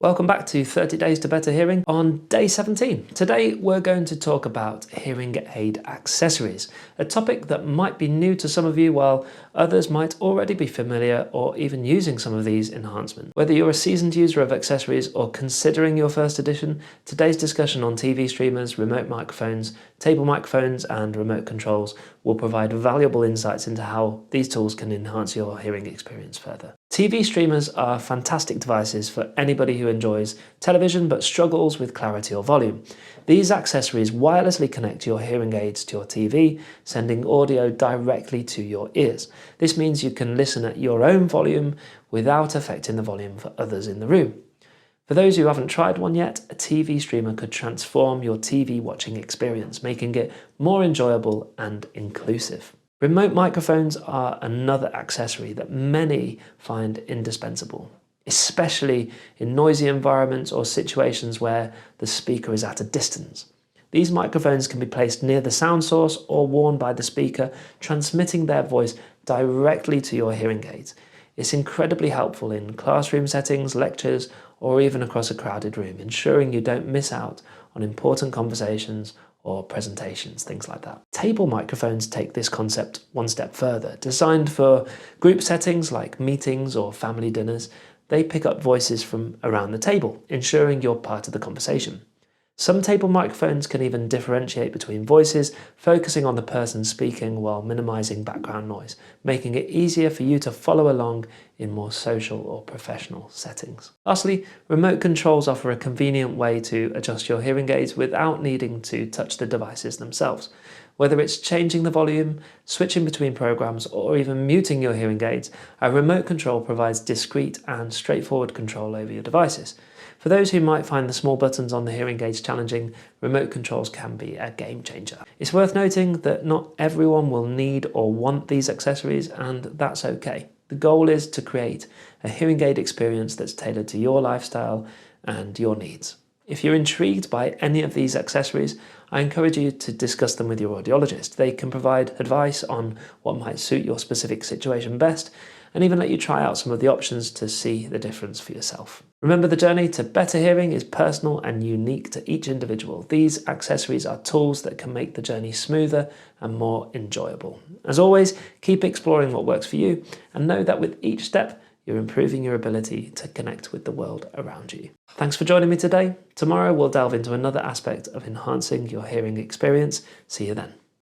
Welcome back to 30 Days to Better Hearing on day 17. Today we're going to talk about hearing aid accessories, a topic that might be new to some of you while others might already be familiar or even using some of these enhancements. Whether you're a seasoned user of accessories or considering your first edition, today's discussion on TV streamers, remote microphones, table microphones and remote controls will provide valuable insights into how these tools can enhance your hearing experience further. TV streamers are fantastic devices for anybody who enjoys television but struggles with clarity or volume. These accessories wirelessly connect your hearing aids to your TV, sending audio directly to your ears. This means you can listen at your own volume without affecting the volume for others in the room. For those who haven't tried one yet, a TV streamer could transform your TV watching experience, making it more enjoyable and inclusive. Remote microphones are another accessory that many find indispensable, especially in noisy environments or situations where the speaker is at a distance. These microphones can be placed near the sound source or worn by the speaker, transmitting their voice directly to your hearing aids. It's incredibly helpful in classroom settings, lectures, or even across a crowded room, ensuring you don't miss out on important conversations or presentations, things like that. Table microphones take this concept one step further. Designed for group settings like meetings or family dinners, they pick up voices from around the table, ensuring you're part of the conversation. Some table microphones can even differentiate between voices, focusing on the person speaking while minimizing background noise, making it easier for you to follow along in more social or professional settings. Lastly, remote controls offer a convenient way to adjust your hearing aids without needing to touch the devices themselves. Whether it's changing the volume, switching between programs, or even muting your hearing aids, a remote control provides discreet and straightforward control over your devices. For those who might find the small buttons on the hearing aids challenging, remote controls can be a game changer. It's worth noting that not everyone will need or want these accessories, and that's okay. The goal is to create a hearing aid experience that's tailored to your lifestyle and your needs. If you're intrigued by any of these accessories, I encourage you to discuss them with your audiologist. They can provide advice on what might suit your specific situation best, and even let you try out some of the options to see the difference for yourself. Remember, the journey to better hearing is personal and unique to each individual. These accessories are tools that can make the journey smoother and more enjoyable. As always, keep exploring what works for you, and know that with each step, you're improving your ability to connect with the world around you. Thanks for joining me today. Tomorrow we'll delve into another aspect of enhancing your hearing experience. See you then.